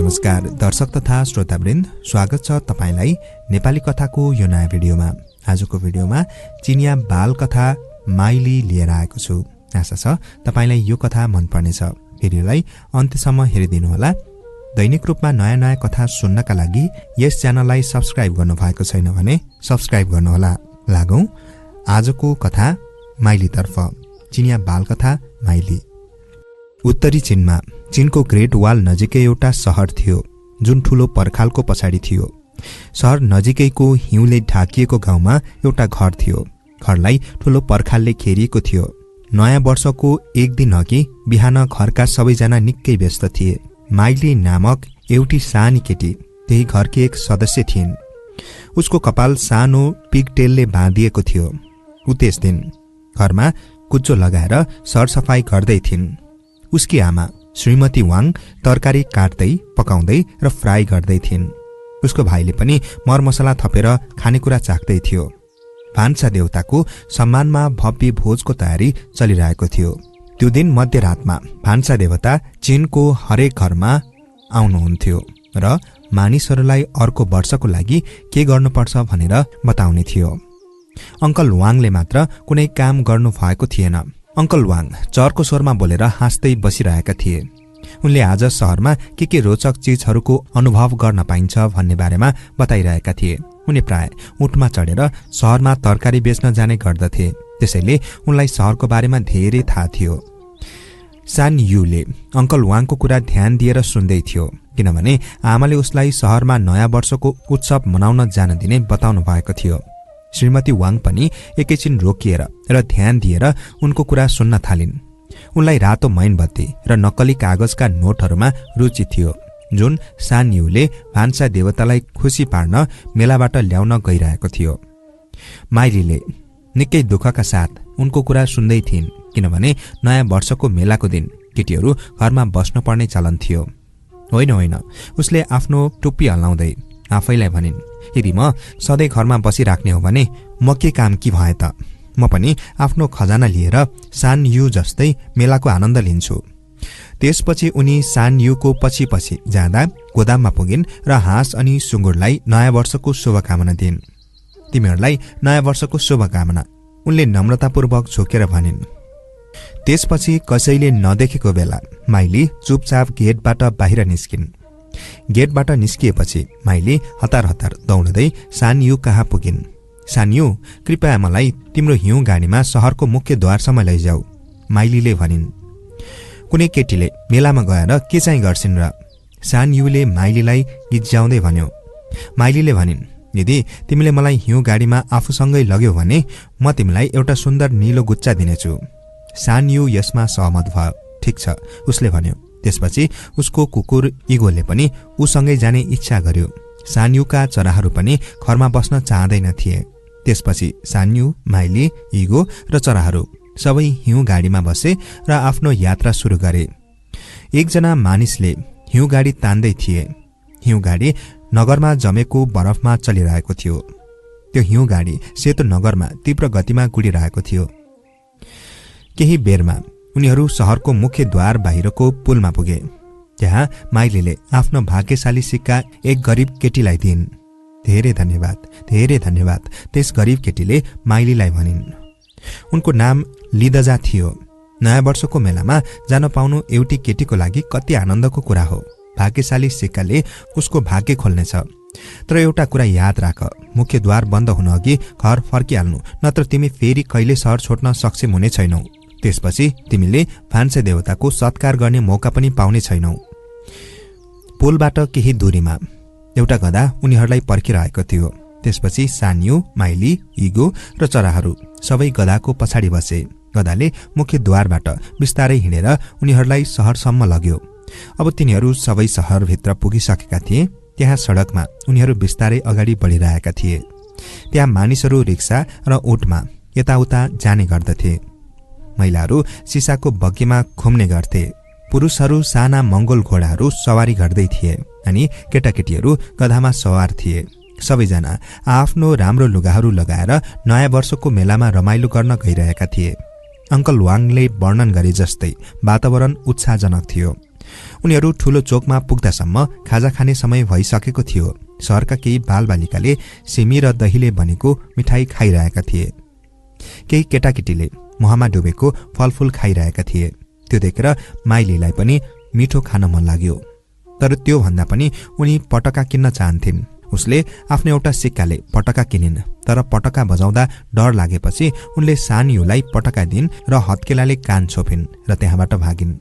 नमस्कार दर्शक तथा श्रोतावृन्द, स्वागत छ तपाईलाई नेपाली कथाको यो नयाँ भिडियोमा। आजको भिडियोमा चिनिया बाल कथा माइली लिएर आएको छु। आशा छ तपाईलाई यो कथा मन पर्नेछ। भिडियोलाई अन्त्यसम्म हेरिदिनुहोला। दैनिक रूपमा नयाँ नयाँ कथा सुन्नका लागि यस च्यानललाई सब्स्क्राइब गर्नु भएको छैन भने सब्स्क्राइब गर्नुहोला। लागौं आजको कथा माइलीतर्फ। चिनिया बाल कथा माइली। उत्तरी चीनमा चीनको ग्रेट वाल नजिकै एउटा शहर थियो जुन ठूलो पर्खालको पछाडि थियो। शहर नजिकैको हिउँले ढाकिएको गाउँमा एउटा घर थियो। घरलाई ठूलो पर्खालले घेरिएको थियो। नयाँ वर्षको एक दिन अघि बिहान घरका सबैजना निकै व्यस्त थिए। माइली नामक एउटी सानी केटी त्यही घरकी एक सदस्य थिइन्। उसको कपाल सानो पिगटेलले बाँधिएको थियो। ऊ त्यस दिन घरमा कुच्चो लगाएर सरसफाई गर्दै थिइन्। उसकी आमा श्रीमती वाङ तरकारी काट्दै, पकाउँदै र फ्राई गर्दै थिइन्। उसको भाइले पनि मरमसला थपेर खानेकुरा चाख्दै थियो। भान्सा देवताको सम्मानमा भव्य भोजको तयारी चलिरहेको थियो। त्यो दिन मध्यरातमा भान्सा देवता चीनको हरेक घरमा आउनुहुन्थ्यो र मानिसहरूलाई अर्को वर्षको लागि के गर्नुपर्छ भनेर बताउने थियो। अंकल वाङले मात्र कुनै काम गर्नु भएको थिएन। अंकल वाङ चर्को स्वरमा बोलेर हाँस्दै बसिरहेका थिए। उनले आज शहरमा के रोचक चीजहरूको अनुभव गर्न पाइन्छ भन्ने बारेमा बताइरहेका थिए। उनी प्राय उठमा चढेर शहरमा तरकारी बेच्न जाने गर्दथे, त्यसैले उनलाई शहरको बारेमा धेरै थाहा थियो। सान युले अंकल वाङको कुरा ध्यान दिएर सुन्दै थियो, किनभने आमाले उसलाई शहरमा नयाँ वर्षको उत्सव मनाउन जान दिने बताउनु भएको थियो। श्रीमती वाङ पनि एकैछिन रोकिएर र ध्यान दिएर उनको कुरा सुन्न थालिन्। उनलाई रातो मैनबत्ती र नक्कली कागजका नोटहरूमा रुचि थियो जुन सान युले भान्सा देवतालाई खुसी पार्न मेलाबाट ल्याउन गइरहेको थियो। माइलीले निकै दुःखका साथ उनको कुरा सुन्दै थिइन्, किनभने नयाँ वर्षको मेलाको दिन केटीहरू घरमा बस्नुपर्ने चलन थियो। होइन, उसले आफ्नो टुप्पी हल्लाउँदै आफैलाई भनिन्, यदि म सधैँ घरमा बसिराख्ने हो भने म के काम कि भए त? म पनि आफ्नो खजाना लिएर सान यु जस्तै मेलाको आनन्द लिन्छु। त्यसपछि उनी सान युको पछि पछि जाँदा गोदाममा पुगिन् र हाँस अनि सुँगुरलाई नयाँ वर्षको शुभकामना दिइन्। तिमीहरूलाई नयाँ वर्षको शुभकामना, उनले नम्रतापूर्वक झोकेर भनिन्। त्यसपछि कसैले नदेखेको बेला माइली चुपचाप गेटबाट बाहिर निस्किन्। गेटबाट निस्किएपछि माइली हतार हतार दौड्दै सान यु कहाँ पुगिन्। सान यु, कृपया मलाई तिम्रो हिउँ गाडीमा शहरको मुख्य द्वारसम्म लैजाऊ, माइलीले भनिन्। कुनै केटीले मेलामा गएर के चाहिँ गर्छिन् र? सान युले माइलीलाई गिज्जाउँदै भन्यो। माइलीले भनिन्, यदि तिमीले मलाई हिउँ गाडीमा आफूसँगै लग्यौ भने म तिमीलाई एउटा सुन्दर नीलो गुच्चा दिनेछु। सान यु यसमा सहमत भयो। ठिक छ, उसले भन्यो। त्यसपछि उसको कुकुर इगोले पनि उसँगै जाने इच्छा गर्यो। सान युका चराहरू पनि घरमा बस्न चाहँदैन थिए। त्यसपछि सान यु, माइली, इगो र चराहरू सबै हिउँ गाडीमा बसे र आफ्नो यात्रा सुरु गरे। एकजना मानिसले हिउँ गाडी तान्दै थिए। हिउँ गाडी नगरमा जमेको बरफमा चलिरहेको थियो। त्यो हिउँ गाडी सेतो नगरमा तीव्र गतिमा गुडिरहेको थियो। केही बेरमा उनीहरू शहरको मुख्य द्वार बाहिरको पुलमा पुगे। त्यहाँ माइलीले आफ्नो भाग्यशाली सिक्का एक गरिब केटीलाई दिइन्। धेरै धन्यवाद, धेरै धन्यवाद, त्यस गरिब केटीले माइलीलाई भनिन्। उनको नाम लिदजा थियो। नयाँ वर्षको मेलामा जान पाउनु एउटी केटीको लागि कति आनन्दको कुरा हो। भाग्यशाली सिक्काले उसको भाग्य खोल्नेछ। तर एउटा कुरा याद राख, मुख्य द्वार बन्द हुन अघि घर फर्किहाल्नु, नत्र तिमी फेरि कहिले शहर छोड्न सक्षम हुने छैनौ। त्यसपछि तिमीले भान्सा देवताको सत्कार गर्ने मौका पनि पाउने छैनौ। पुलबाट केही दूरीमा एउटा गधा उनीहरूलाई पर्खिरहेको थियो। त्यसपछि सान यु, माइली, इगो र चराहरू सबै गधाको पछाडि बसे। गधाले मुख्य द्वारबाट बिस्तारै हिँडेर उनीहरूलाई शहरसम्म लग्यो। अब तिनीहरू सबै शहरभित्र पुगिसकेका थिए। त्यहाँ सडकमा उनीहरू बिस्तारै अगाडि बढिरहेका थिए। त्यहाँ मानिसहरू रिक्सा र ओटमा यताउता जाने गर्दथे। महिलाहरू सिसाको बग्गीमा घुम्ने गर्थे। पुरुषहरू साना मंगोल घोडाहरू सवारी गर्दै थिए अनि केटाकेटीहरू गधामा सवार थिए। सबैजना आफ्नो राम्रो लुगाहरू लगाएर नयाँ वर्षको मेलामा रमाइलो गर्न गइरहेका थिए। अंकल वाङले वर्णन गरे जस्तै वातावरण उत्साहजनक थियो। उनीहरू ठूलो चोकमा पुग्दासम्म खाजा खाने समय भइसकेको थियो। शहरका केही बालबालिकाले सिमी र दहीले बनेको मिठाई खाइरहेका थिए। केही केटाकेटीले मोहमा डुबेको फलफूल खाइरहेका थिए। त्यो देखेर माइलीलाई पनि मिठो खान मन लाग्यो। तर त्यो भन्दा पनि उनी पटका किन्न चाहन्थिन्। उसले आफ्नो एउटा सिक्काले पटका किनिन्, तर पटका बजाउँदा डर लागेपछि उनले सानियुलाई पटका दिइन् र हत्केलाले कान छोपिन् र त्यहाँबाट भागिन्।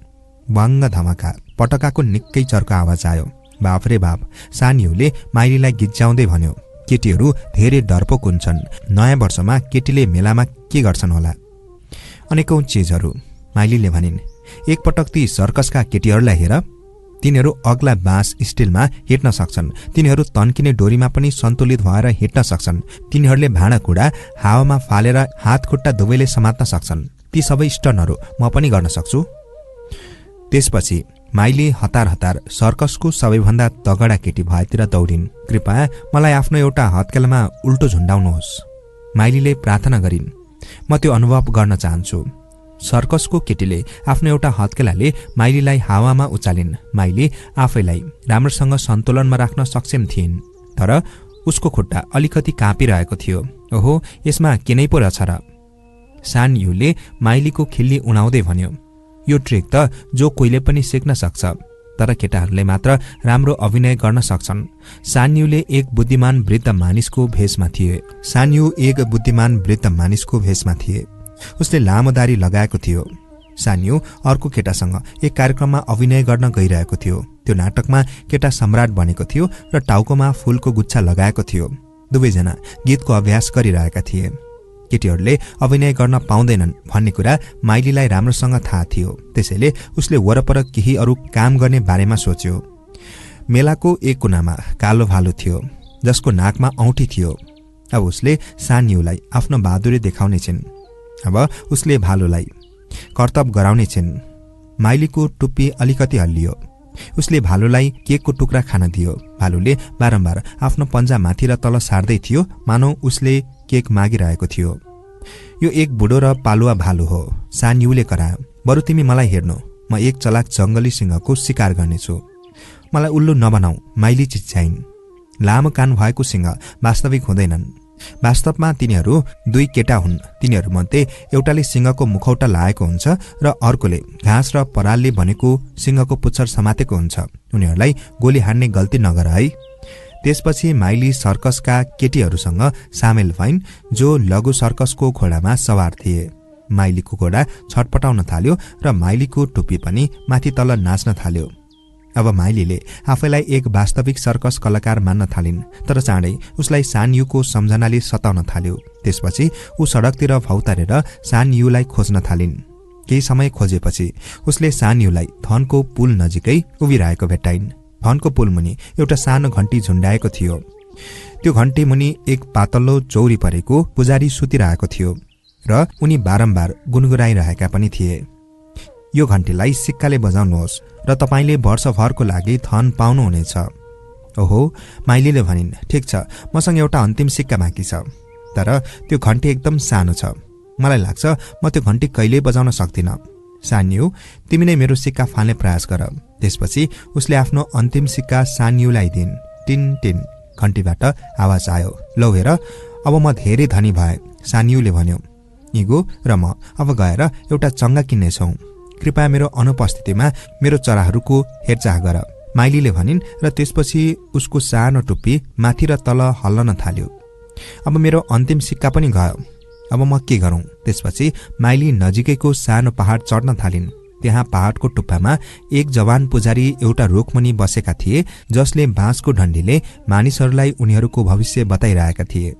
वाङ्ग धमाका पटकाको निकै चर्को आवाज आयो। बाफ रे बाफ, सानियुले माइलीलाई गिज्जाउँदै भन्यो, केटीहरू धेरै डरपोक हुन्छन्। नयाँ वर्षमा केटीले मेलामा के गर्छन् होला? अनेकौं चीजहरू, माइलीले भनिन्। एकपटक ती सर्कसका केटीहरूलाई हेर, तिनीहरू अग्ला बाँस स्टिलमा हिँड्न सक्छन्। तिनीहरू तन्किने डोरीमा पनि सन्तुलित भएर हिँड्न सक्छन्। तिनीहरूले भाँडाकुँडा हावामा फालेर हात खुट्टा दुवैले समात्न सक्छन्। ती सबै स्टनहरू म पनि गर्न सक्छु। त्यसपछि माइली हतार हतार सर्कसको सबैभन्दा तगडा केटी भएतिर दौडिन्। कृपया मलाई आफ्नो एउटा हत्केलामा उल्टो झुन्डाउनुहोस्, माइलीले प्रार्थना गरिन्। म त्यो अनुभव गर्न चाहन्छु। सर्कसको केटीले आफ्नो एउटा हत्केलाले माइलीलाई हावामा उचालिन्। माइली आफैलाई राम्रोसँग सन्तुलनमा राख्न सक्षम थिइन्, तर उसको खुट्टा अलिकति काँपिरहेको थियो। ओहो, यसमा के नै पो रहेछ र? सानयुले माइलीको खिल्ली उडाउँदै भन्यो, यो ट्रिक त जो कोहीले पनि सिक्न सक्छ, तर केटाहरूले मात्र राम्रो अभिनय गर्न सक्छन्। सान्युले एक बुद्धिमान वृद्ध मानिसको भेषमा थिए। उसले लामो दारी लगाएको थियो। सान्यु अर्को केटासँग एक कार्यक्रममा अभिनय गर्न गइरहेको थियो। त्यो नाटकमा केटा सम्राट बनेको थियो र टाउकोमा फूलको गुच्छा लगाएको थियो। दुवैजना गीतको अभ्यास गरिरहेका थिए। केटीहरूले अभिनय गर्न पाउँदैनन् भन्ने कुरा माइलीलाई राम्रोसँग थाहा थियो। त्यसैले उसले वरपर केही अरू काम गर्ने बारेमा सोच्यो। मेलाको एक कुनामा कालो भालु थियो जसको नाकमा औँठी थियो। अब उसले सान्युलाई आफ्नो बहादुरी देखाउने छिन्। अब उसले भालुलाई कर्तव्य गराउने छिन्। माइलीको टुप्पी अलिकति हल्लियो। उसले भालुलाई केकको टुक्रा खान दियो। भालुले बारम्बार आफ्नो पन्जा माथि र तल सार्दै थियो, मानौ उसले केक मागिरहेको थियो। यो एक बुढो र पालुवा भालु हो, सान्युले करायो। बरु तिमी मलाई हेर्नु, म एक चलाक जंगली सिंहको शिकार गर्नेछु। मलाई उल्लु नबनाऊ, माइली चिच्याइन्। लामो कान भएको सिंह वास्तविक हुँदैनन्। वास्तवमा तिनीहरू दुई केटा हुन्। तिनीहरूमध्ये एउटाले सिंहको मुखौटा लाएको हुन्छ र अर्कोले घाँस र परालले बनेको सिंहको पुच्छर समातेको हुन्छ। उनीहरूलाई गोली हान्ने गल्ती नगर है। त्यसपछि माइली सर्कसका केटीहरूसँग सामेल भइन् जो लघु सर्कसको घोडामा सवार थिए। माइलीको घोडा छटपटाउन थाल्यो र माइलीको टुप्पी पनि माथि तल नाच्न थाल्यो। अब माइलीले आफैलाई एक वास्तविक सर्कस कलाकार मान्न थालिन्, तर चाँडै उसलाई सान्युको सम्झनाले सताउन थाल्यो। त्यसपछि ऊ सडकतिर भौतारेर सान्युलाई खोज्न थालिन्। केही समय खोजेपछि उसले सान्युलाई धनको पुल नजिकै उभिरहेको भेट्टाइन्। धनको पुल मुनि एउटा सानो घण्टी झुन्डाएको थियो। त्यो घण्टी मुनि एक पातलो चौरी परेको पुजारी सुतिरहेको थियो र उनी बारम्बार गुनगुनाइरहेका पनि थिए। यो घण्टीलाई सिक्काले बजाउनुहोस् र तपाईले वर्षभरको लागि धन पाउनुहुनेछ। ओहो, माइलीले भनिन्। ठिक छ, मसँग एउटा अन्तिम सिक्का बाँकी छ, तर त्यो घण्टी एकदम सानो छ। मलाई लाग्छ म त्यो घण्टी कहिल्यै बजाउन सक्दिनँ। सान्यु, तिमी नै मेरो सिक्का फाल्ने प्रयास गर। त्यसपछि उसले आफ्नो अन्तिम सिक्का सान्युलाई दिइन्। टिन टिन घण्टीबाट आवाज आयो। लौ हेर, अब म धेरै धनी भए, सान्युले भन्यो। इगो र म अब गएर एउटा चङ्गा किन्नेछौँ। कृपया मेरो अनुपस्थितिमा मेरो चराहरूको हेरचाह गर, माइलीले भनिन् र त्यसपछि उसको सानो टुप्पी माथि र तल हल्लन थाल्यो। अब मेरो अन्तिम सिक्का पनि गयो। अब म के गरौँ? त्यसपछि माइली नजिकैको सानो पहाड चढ्न थालिन्। त्यहाँ पहाडको टुप्पामा एक जवान पुजारी एउटा रुखमुनि बसेका थिए जसले बाँसको डन्डीले मानिसहरूलाई उनीहरूको भविष्य बताइरहेका थिए।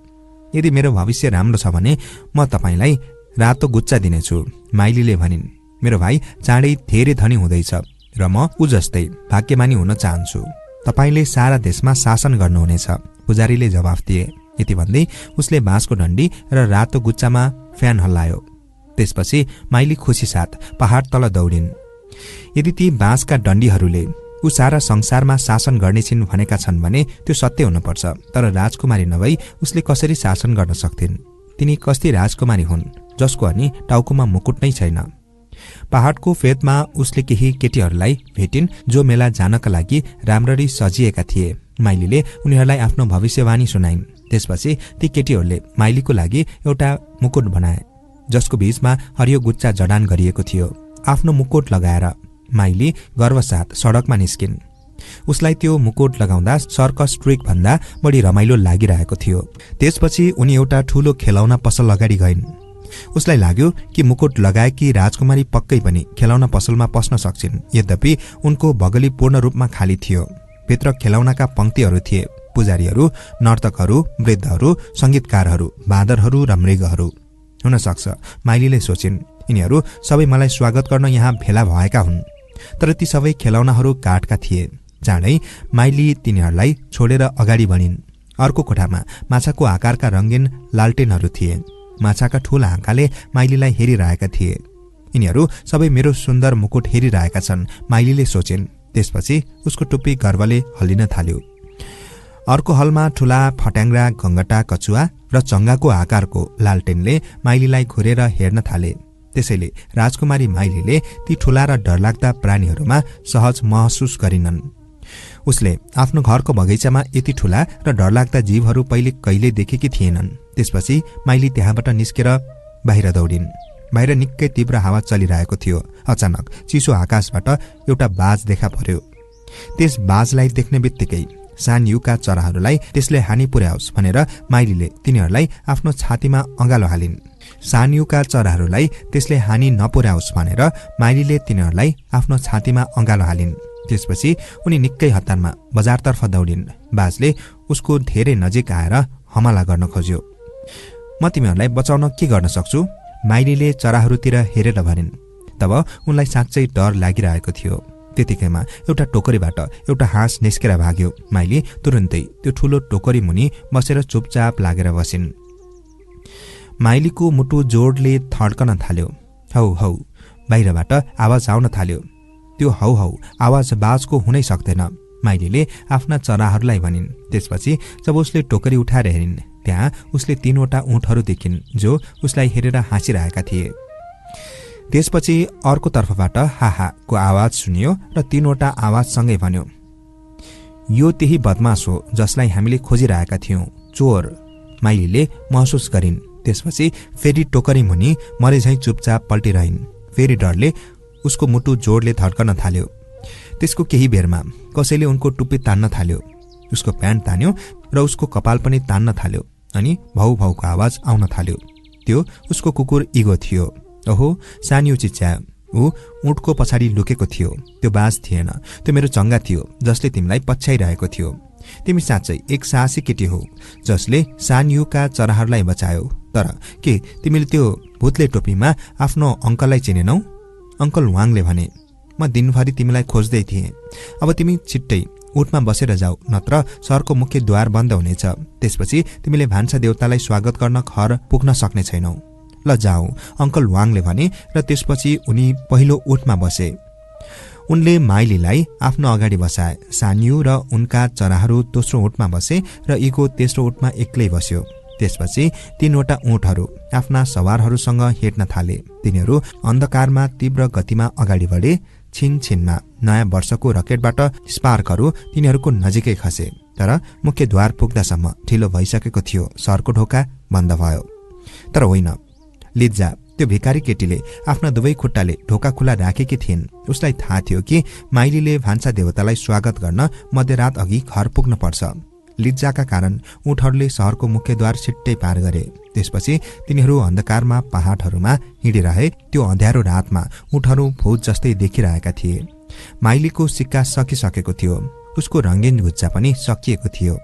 यदि मेरो भविष्य राम्रो छ भने म तपाईलाई रातो गुच्चा दिनेछु, माइलीले भनिन्। मेरो भाइ चाँडै धेरै धनी हुँदैछ र म ऊ जस्तै भाग्यमानी हुन चाहन्छु। तपाईले सारा देशमा शासन गर्नुहुनेछ, पुजारीले जवाफ दिए। यति भन्दै उसले बाँसको डन्डी र रातो गुच्चामा फ्यान हल्लायो। त्यसपछि माइली खुसी साथ पहाड तल दौडिन्। यदि ती बाँसका डन्डीहरूले ऊ सारा संसारमा शासन गर्नेछिन् भनेका छन् भने त्यो सत्य हुनुपर्छ। तर राजकुमारी नभई उसले कसरी शासन गर्न सक्थिन्? तिनी कस्ती राजकुमारी हुन् जसको अनि टाउकोमा मुकुट नै छैन? पहाडको फेदमा उसले केही केटीहरूलाई भेटिन् जो मेला जानका लागि राम्ररी सजिएका थिए। माइलीले उनीहरूलाई आफ्नो भविष्यवाणी सुनाइन्। त्यसपछि ती केटीहरूले माइलीको लागि एउटा मुकुट बनाए जसको बीचमा हरियो गुच्चा जडान गरिएको थियो। आफ्नो मुकुट लगाएर माइली गर्वसाथ सडकमा निस्किन्। उसलाई त्यो मुकुट लगाउँदा सर्कस ट्रिक भन्दा बढी रमाइलो लागिरहेको थियो। त्यसपछि उनी एउटा ठूलो खेलौना पसल अगाडि गइन्। उसलाई लाग्यो कि मुकुट लगाएकी राजकुमारी पक्कै पनि खेलौना पसलमा पस्न सक्छिन्। यद्यपि उनको बगली पूर्ण रूपमा खाली थियो। भित्र खेलौनाका पंक्तिहरू थिए। पुजारीहरू, नर्तकहरू, वृद्धहरू, संगीतकारहरू, बाँदरहरू र मृगहरू। हुन सक्छ माइलीले सोचिन् यिनीहरू सबै मलाई स्वागत गर्न यहाँ भेला भएका हुन्। तर ती सबै खेलौनाहरू काठका थिए। चाँडै माइली तिनीहरूलाई छोडेर अगाडि बढिन्। अर्को कोठामा माछाको आकारका रंगीन लालटेनहरू थिए। माछाका ठूला आँखाले माइलीलाई हेरिरहेका थिए। यिनीहरू सबै मेरो सुन्दर मुकुट हेरिरहेका छन्, माइलीले सोचिन्। त्यसपछि उसको टुप्पी गर्वले हल्लिन थाल्यो। अर्को हलमा ठूला फट्याङ्ग्रा, गङ्गटा, कचुवा र चङ्गाको आकारको लालटेनले माइलीलाई घुरेर हेर्न थाले। त्यसैले राजकुमारी माइलीले ती ठूला र डरलाग्दा प्राणीहरूमा सहज महसुस गरिनन्। उसले आफ्नो घरको बगैँचामा यति ठूला र डरलाग्दा जीवहरू पहिले कहिले देखेकी थिएनन्। त्यसपछि माइली त्यहाँबाट निस्केर बाहिर दौडिन्। बाहिर निकै तीव्र हावा चलिरहेको थियो। अचानक चिसो आकाशबाट एउटा बाज देखा पर्यो। त्यस बाजलाई देख्ने बित्तिकै सानयुका चराहरूलाई त्यसले हानि पुर्याओस् भनेर माइलीले तिनीहरूलाई आफ्नो छातीमा अँगालो हालिन्। सानयुका चराहरूलाई त्यसले हानि नपुर्याओस् भनेर माइलीले तिनीहरूलाई आफ्नो छातीमा अँगालो हालिन्। त्यसपछि उनी निकै हतारमा बजारतर्फ दौडिन्। बाजले उसको धेरै नजिक आएर हमला गर्न खोज्यो। म तिमीहरूलाई बचाउन के गर्न सक्छु? माइलीले चराहरूतिर हेरेर भनिन्। तब उनलाई साँच्चै डर लागिरहेको थियो। त्यतिकैमा एउटा टोकरीबाट एउटा हाँस निस्केर भाग्यो। माइली तुरुन्तै त्यो ठूलो टोकरी मुनि बसेर चुपचाप लागेर बसिन्। माइलीको मुटु जोडले थड्कन थाल्यो। हौ हौ बाहिरबाट आवाज आउन थाल्यो। त्यो हौ हौ आवाज बाजको हुनै सक्दैन, माइलीले आफ्ना चराहरूलाई भनिन्। त्यसपछि जब उसले टोकरी उठाएर हेरिन् त्यहाँ उसले 3वटा ऊँटहरू देखिन् जो उसलाई हेरेर हाँसिरहेका थिए। त्यसपछि अर्को तर्फबाट हाहाको आवाज सुनियो र 3वटा आवाजसँगै भन्यो, यो त्यही बदमाश हो जसलाई हामीले खोजिरहेका थियौं, चोर। माइलीले महसुस गरिन्। त्यसपछि फेरि टोकरी मुनि मरेझैं चुपचाप पल्टिरहिन्। फेरि डरले उसको मुटु जोडले धड्कन थाल्यो। त्यसको केही बेरमा कसैले उनको टुप्पी तान्न थाल्यो। उसको प्यान्ट तान्यो र उसको कपाल पनि तान्न थाल्यो। अनि भौ भौको आवाज आउन थाल्यो। त्यो उसको कुकुर इगो थियो। ओहो, सानियो चिच्यायो। ऊ ऊँटको पछाडि लुकेको थियो। त्यो बाज थिएन, त्यो मेरो चङ्गा थियो जसले तिमीलाई पछ्याइरहेको थियो। तिमी साँच्चै एक साहसी केटी हो जसले सानियोका चराहरूलाई बचायो। तर के तिमीले त्यो भूतले टोपीमा आफ्नो अङ्कललाई चिनेनौ? अङ्कल वाङले भने, म दिनभरि तिमीलाई खोज्दै थिएँ। अब तिमी छिट्टै ऊँटमा बसेर जाऊ, नत्र सहरको मुख्य द्वार बन्द हुनेछ। त्यसपछि तिमीले भान्सा देवतालाई स्वागत गर्न घर पुग्न सक्ने छैनौ। ल जाऊ, अङ्कल वाङले भने र त्यसपछि उनी पहिलो ऊँटमा बसे। उनले माइलीलाई आफ्नो अगाडि बसाए। सानियो र उनका चराहरू दोस्रो ऊँटमा बसे र इगो तेस्रो ऊँटमा एक्लै बस्यो। त्यसपछि 3वटा ऊँटहरू आफ्ना सवारहरूसँग हेर्न थाले। तिनीहरू अन्धकारमा तीव्र गतिमा अगाडि बढे। छिनछिनमा नयाँ वर्षको रकेटबाट स्पार्कहरू तिनीहरूको नजिकै खसे। तर मुख्य द्वार पुग्दासम्म ढिलो भइसकेको थियो। सहरको ढोका बन्द भयो। तर होइन, लिज्जा त्यो भिकारी केटीले आफ्ना दुवै खुट्टाले ढोका खुला राखेकी थिइन्। उसलाई थाहा थियो कि माइलीले भान्सा देवतालाई स्वागत गर्न मध्यरात अघि घर पुग्न पर्छ। लिज्जाका कारण ऊँटहरूले सहरको मुख्यद्वार छिट्टै पार गरे। त्यसपछि तिनीहरू अन्धकारमा पहाडहरूमा हिँडिरहे। त्यो अँध्यारो रातमा ऊँटहरू भूत जस्तै देखिरहेका थिए। माइलीको सिक्का सकिसकेको थियो। उसको रंगीन गुच्चा पनि सकिएको थियो।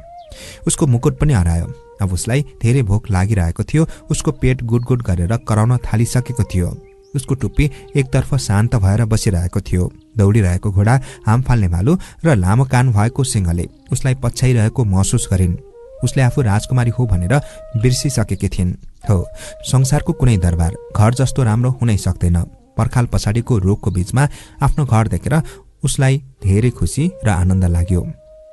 उसको मुकुट पनि हरायो। अब उसलाई धेरै भोक लागिरहेको थियो। उसको पेट गुडगुड गरेर कराउन थालिसकेको थियो। उसको टुप्पी एकतर्फ शान्त भएर बसिरहेको थियो। दौडिरहेको घोडा, हाम फाल्ने भालु र लामो कान भएको सिंहले उसलाई पछ्याइरहेको महसुस गरिन्। उसले आफू राजकुमारी हो भनेर बिर्सिसकेकी थिइन्। हो, संसारको कुनै दरबार घर जस्तो राम्रो हुनै सक्दैन। पर्खाल पछाडिको रुखको बीचमा आफ्नो घर देखेर उसलाई धेरै खुसी र आनन्द लाग्यो।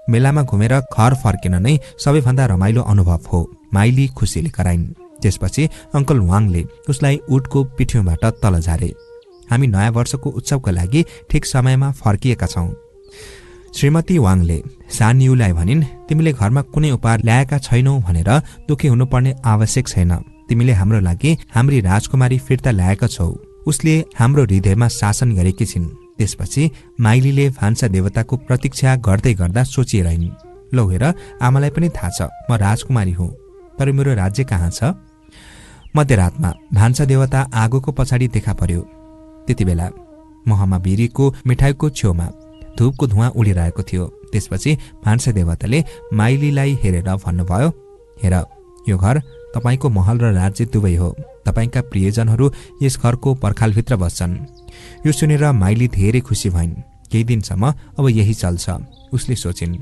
मेलामा घुमेर घर फर्किन नै सबैभन्दा रमाइलो अनुभव हो, माइली खुसीले कराइन्। त्यसपछि अङ्कल वाङले उसलाई ऊँटको पिठ्यौबाट तल झारे। हामी नयाँ वर्षको उत्सवका लागि ठिक समयमा फर्किएका छौं। श्रीमती वाङले सान्युलाई भनिन्, तिमीले घरमा कुनै उपहार ल्याएका छैनौ भनेर दुखी हुनुपर्ने आवश्यक छैन। तिमीले हाम्रो लागि हाम्री राजकुमारी फिर्ता ल्याएका छौ। उसले हाम्रो हृदयमा शासन गरेकी छिन्। त्यसपछि माइलीले भान्सा देवताको प्रतीक्षा गर्दै गर्दा सोचिरहन्, लौ हेर, आमालाई पनि थाहा छ म राजकुमारी हुँ, तर मेरो राज्य कहाँ छ? मध्यरातमा भान्सा देवता आगोको पछाडि देखा पर्यो। त्यति बेला महमा बिरीको मिठाईको छेउमा धूपको धुवाँ उडिरहेको थियो। त्यसपछि भान्सा देवताले माइलीलाई हेरेर भन्नुभयो, हेर, यो घर तपाईको महल र राज्य दुवै हो। तपाईका प्रियजनहरू यस घरको पर्खालभित्र बस्छन्। यो सुनेर माइली धेरै खुसी भइन्। केही दिनसम्म अब यही चल्छ। उसले सोचिन्,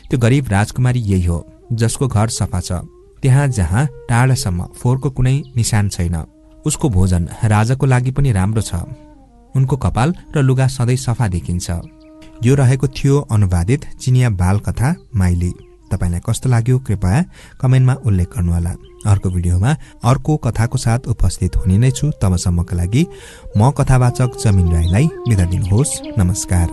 त्यो गरिब राजकुमारी यही हो जसको घर सफा छ, त्यहाँ जहाँ टाढासम्म फोहोरको कुनै निशान छैन। उसको भोजन राजाको लागि पनि राम्रो छ। उनको कपाल र लुगा सधैँ सफा देखिन्छ। यो रहेको थियो अनुवादित चिनिया बाल कथा माइली। तपाईलाई कस्तो लाग्यो कृपया कमेन्टमा उल्लेख गर्नुहोला। अर्को भिडियोमा अर्को कथाको साथ उपस्थित हुने नै छु। तबसम्मका लागि म कथावाचक जमिन राईलाई बिदा दिनुहोस्। नमस्कार।